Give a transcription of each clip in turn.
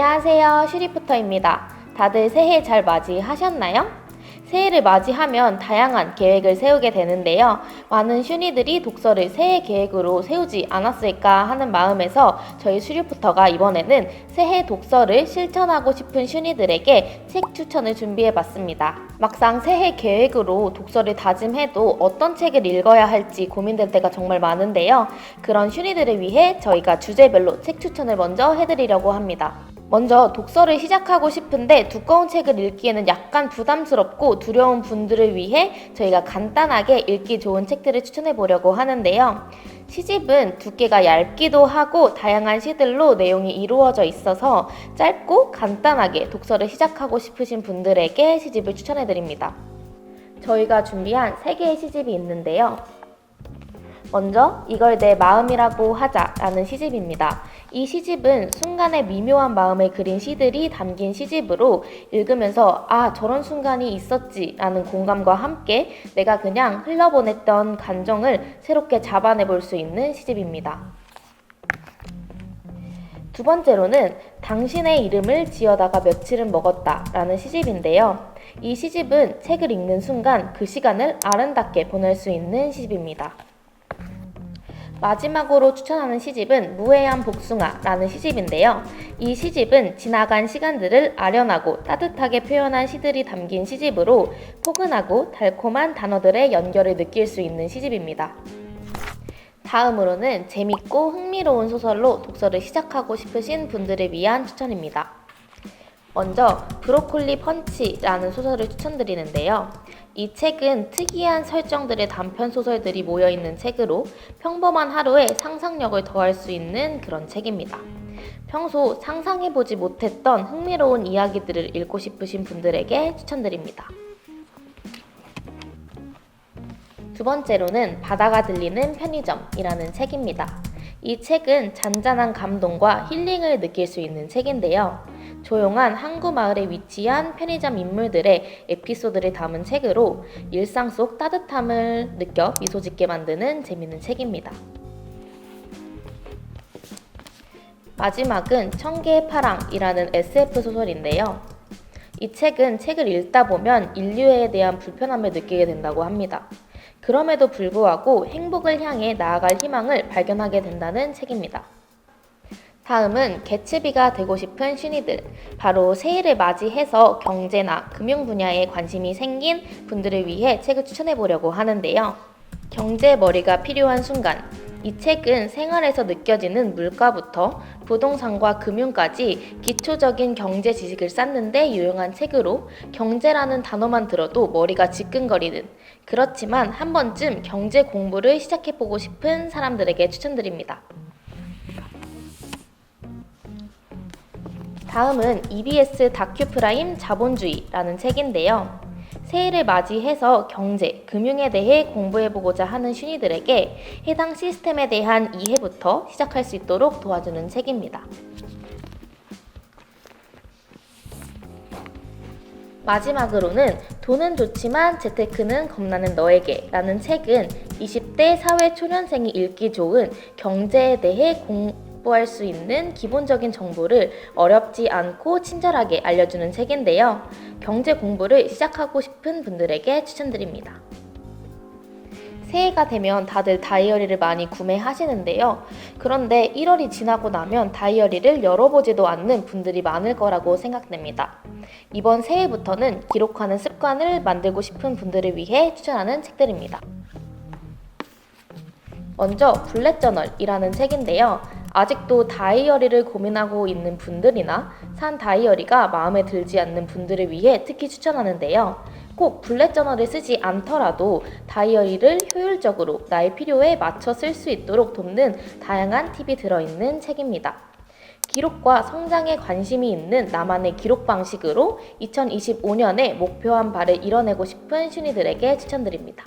안녕하세요, 슈리포터입니다. 다들 새해 잘 맞이하셨나요? 새해를 맞이하면 다양한 계획을 세우게 되는데요. 많은 슈니들이 독서를 새해 계획으로 세우지 않았을까 하는 마음에서 저희 슈리포터가 이번에는 새해 독서를 실천하고 싶은 슈니들에게 책 추천을 준비해봤습니다. 막상 새해 계획으로 독서를 다짐해도 어떤 책을 읽어야 할지 고민될 때가 정말 많은데요. 그런 슈니들을 위해 저희가 주제별로 책 추천을 먼저 해드리려고 합니다. 먼저 독서를 시작하고 싶은데 두꺼운 책을 읽기에는 약간 부담스럽고 두려운 분들을 위해 저희가 간단하게 읽기 좋은 책들을 추천해 보려고 하는데요. 시집은 두께가 얇기도 하고 다양한 시들로 내용이 이루어져 있어서 짧고 간단하게 독서를 시작하고 싶으신 분들에게 시집을 추천해 드립니다. 저희가 준비한 3개의 시집이 있는데요. 먼저 이걸 내 마음이라고 하자라는 시집입니다. 이 시집은 순간의 미묘한 마음을 그린 시들이 담긴 시집으로 읽으면서 저런 순간이 있었지 라는 공감과 함께 내가 그냥 흘러보냈던 감정을 새롭게 잡아내 볼 수 있는 시집입니다. 두 번째로는 당신의 이름을 지어다가 며칠은 먹었다 라는 시집인데요. 이 시집은 책을 읽는 순간 그 시간을 아름답게 보낼 수 있는 시집입니다. 마지막으로 추천하는 시집은 무해한 복숭아라는 시집인데요. 이 시집은 지나간 시간들을 아련하고 따뜻하게 표현한 시들이 담긴 시집으로 포근하고 달콤한 단어들의 연결을 느낄 수 있는 시집입니다. 다음으로는 재밌고 흥미로운 소설로 독서를 시작하고 싶으신 분들을 위한 추천입니다. 먼저 브로콜리 펀치라는 소설을 추천드리는데요. 이 책은 특이한 설정들의 단편 소설들이 모여있는 책으로 평범한 하루에 상상력을 더할 수 있는 그런 책입니다. 평소 상상해보지 못했던 흥미로운 이야기들을 읽고 싶으신 분들에게 추천드립니다. 두 번째로는 바다가 들리는 편의점이라는 책입니다. 이 책은 잔잔한 감동과 힐링을 느낄 수 있는 책인데요. 조용한 항구 마을에 위치한 편의점 인물들의 에피소드를 담은 책으로 일상 속 따뜻함을 느껴 미소 짓게 만드는 재밌는 책입니다. 마지막은 천개의 파랑이라는 SF 소설인데요. 이 책은 책을 읽다 보면 인류에 대한 불편함을 느끼게 된다고 합니다. 그럼에도 불구하고 행복을 향해 나아갈 희망을 발견하게 된다는 책입니다. 다음은 개츠비가 되고 싶은 슈니들, 바로 새해를 맞이해서 경제나 금융 분야에 관심이 생긴 분들을 위해 책을 추천해 보려고 하는데요. 경제 머리가 필요한 순간, 이 책은 생활에서 느껴지는 물가부터 부동산과 금융까지 기초적인 경제 지식을 쌓는 데 유용한 책으로 경제라는 단어만 들어도 머리가 지끈거리는, 그렇지만 한 번쯤 경제 공부를 시작해보고 싶은 사람들에게 추천드립니다. 다음은 EBS 다큐프라임 자본주의라는 책인데요. 새해를 맞이해서 경제, 금융에 대해 공부해보고자 하는 슈니들에게 해당 시스템에 대한 이해부터 시작할 수 있도록 도와주는 책입니다. 마지막으로는 돈은 좋지만 재테크는 겁나는 너에게 라는 책은 20대 사회초년생이 읽기 좋은 경제에 대해 공부할 수 있는 기본적인 정보를 어렵지 않고 친절하게 알려주는 책인데요. 경제 공부를 시작하고 싶은 분들에게 추천드립니다. 새해가 되면 다들 다이어리를 많이 구매하시는데요. 그런데 1월이 지나고 나면 다이어리를 열어보지도 않는 분들이 많을 거라고 생각됩니다. 이번 새해부터는 기록하는 습관을 만들고 싶은 분들을 위해 추천하는 책들입니다. 먼저 블랙저널이라는 책인데요. 아직도 다이어리를 고민하고 있는 분들이나 산 다이어리가 마음에 들지 않는 분들을 위해 특히 추천하는데요. 꼭 블랙저널을 쓰지 않더라도 다이어리를 효율적으로 나의 필요에 맞춰 쓸 수 있도록 돕는 다양한 팁이 들어있는 책입니다. 기록과 성장에 관심이 있는 나만의 기록 방식으로 2025년에 목표한 바를 이뤄내고 싶은 슈니들에게 추천드립니다.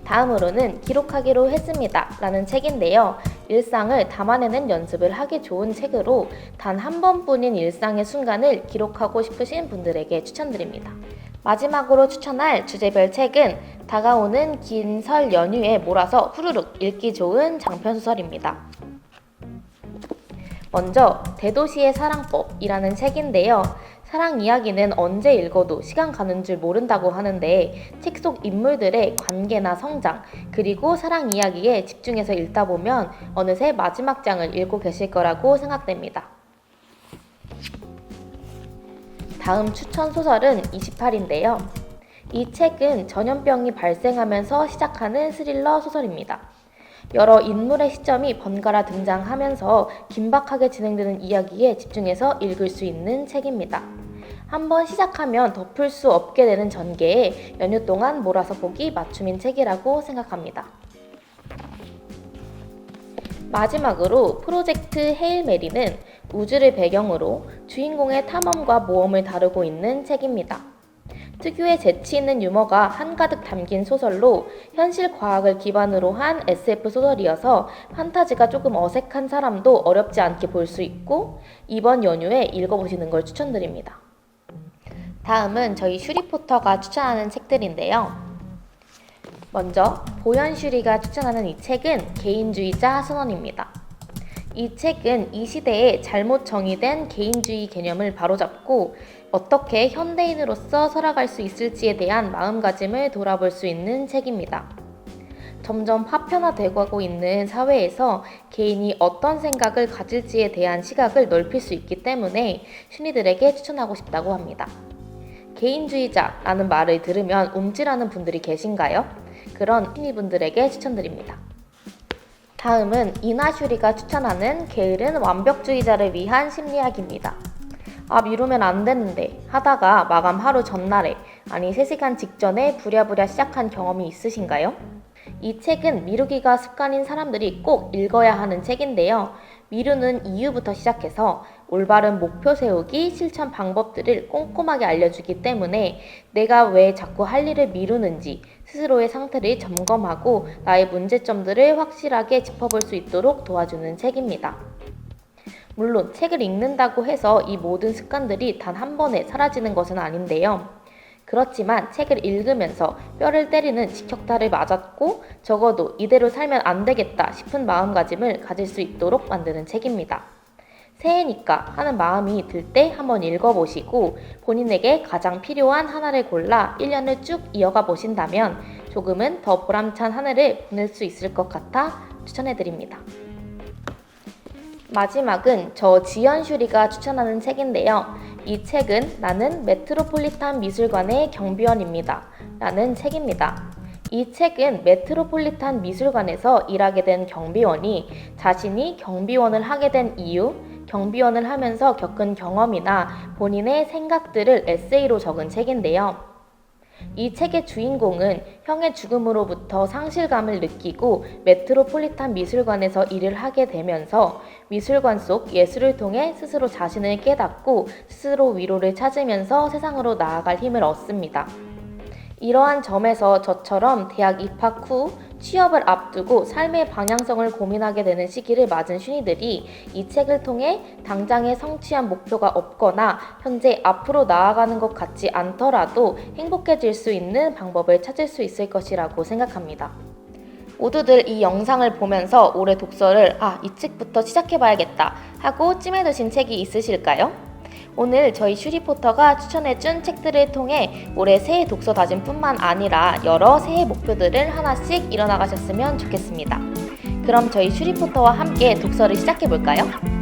다음으로는 기록하기로 했습니다 라는 책인데요. 일상을 담아내는 연습을 하기 좋은 책으로 단 한 번뿐인 일상의 순간을 기록하고 싶으신 분들에게 추천드립니다. 마지막으로 추천할 주제별 책은 다가오는 긴 설 연휴에 몰아서 후루룩 읽기 좋은 장편소설입니다. 먼저 대도시의 사랑법이라는 책인데요. 사랑 이야기는 언제 읽어도 시간 가는 줄 모른다고 하는데 책 속 인물들의 관계나 성장, 그리고 사랑 이야기에 집중해서 읽다 보면 어느새 마지막 장을 읽고 계실 거라고 생각됩니다. 다음 추천 소설은 28인데요. 이 책은 전염병이 발생하면서 시작하는 스릴러 소설입니다. 여러 인물의 시점이 번갈아 등장하면서 긴박하게 진행되는 이야기에 집중해서 읽을 수 있는 책입니다. 한번 시작하면 덮을 수 없게 되는 전개에 연휴 동안 몰아서 보기 맞춤인 책이라고 생각합니다. 마지막으로 프로젝트 헤일 메리는 우주를 배경으로 주인공의 탐험과 모험을 다루고 있는 책입니다. 특유의 재치 있는 유머가 한가득 담긴 소설로 현실 과학을 기반으로 한 SF 소설이어서 판타지가 조금 어색한 사람도 어렵지 않게 볼 수 있고 이번 연휴에 읽어보시는 걸 추천드립니다. 다음은 저희 슈리포터가 추천하는 책들인데요. 먼저 보현슈리가 추천하는 이 책은 개인주의자 선언입니다. 이 책은 이 시대에 잘못 정의된 개인주의 개념을 바로잡고 어떻게 현대인으로서 살아갈 수 있을지에 대한 마음가짐을 돌아볼 수 있는 책입니다. 점점 파편화되고 가고 있는 사회에서 개인이 어떤 생각을 가질지에 대한 시각을 넓힐 수 있기 때문에 신이들에게 추천하고 싶다고 합니다. 개인주의자라는 말을 들으면 움찔하는 분들이 계신가요? 그런 신이분들에게 추천드립니다. 다음은 이나슈리가 추천하는 게으른 완벽주의자를 위한 심리학입니다. 미루면 안 되는데 하다가 마감 하루 전날에, 아니 3시간 직전에 부랴부랴 시작한 경험이 있으신가요? 이 책은 미루기가 습관인 사람들이 꼭 읽어야 하는 책인데요. 미루는 이유부터 시작해서 올바른 목표 세우기, 실천 방법들을 꼼꼼하게 알려주기 때문에 내가 왜 자꾸 할 일을 미루는지 스스로의 상태를 점검하고 나의 문제점들을 확실하게 짚어볼 수 있도록 도와주는 책입니다. 물론 책을 읽는다고 해서 이 모든 습관들이 단 한 번에 사라지는 것은 아닌데요. 그렇지만 책을 읽으면서 뼈를 때리는 직격탄을 맞았고 적어도 이대로 살면 안 되겠다 싶은 마음가짐을 가질 수 있도록 만드는 책입니다. 새해니까 하는 마음이 들 때 한번 읽어보시고 본인에게 가장 필요한 하나를 골라 1년을 쭉 이어가 보신다면 조금은 더 보람찬 한 해를 보낼 수 있을 것 같아 추천해드립니다. 마지막은 저 지연슈리가 추천하는 책인데요. 이 책은 나는 메트로폴리탄 미술관의 경비원입니다. 라는 책입니다. 이 책은 메트로폴리탄 미술관에서 일하게 된 경비원이 자신이 경비원을 하게 된 이유, 경비원을 하면서 겪은 경험이나 본인의 생각들을 에세이로 적은 책인데요. 이 책의 주인공은 형의 죽음으로부터 상실감을 느끼고 메트로폴리탄 미술관에서 일을 하게 되면서 미술관 속 예술을 통해 스스로 자신을 깨닫고 스스로 위로를 찾으면서 세상으로 나아갈 힘을 얻습니다. 이러한 점에서 저처럼 대학 입학 후 취업을 앞두고 삶의 방향성을 고민하게 되는 시기를 맞은 쉰이들이 이 책을 통해 당장의 성취한 목표가 없거나 현재 앞으로 나아가는 것 같지 않더라도 행복해질 수 있는 방법을 찾을 수 있을 것이라고 생각합니다. 모두들 이 영상을 보면서 올해 독서를 이 책부터 시작해봐야겠다 하고 찜해두신 책이 있으실까요? 오늘 저희 슈리포터가 추천해준 책들을 통해 올해 새해 독서 다짐뿐만 아니라 여러 새해 목표들을 하나씩 이뤄나가셨으면 좋겠습니다. 그럼 저희 슈리포터와 함께 독서를 시작해볼까요?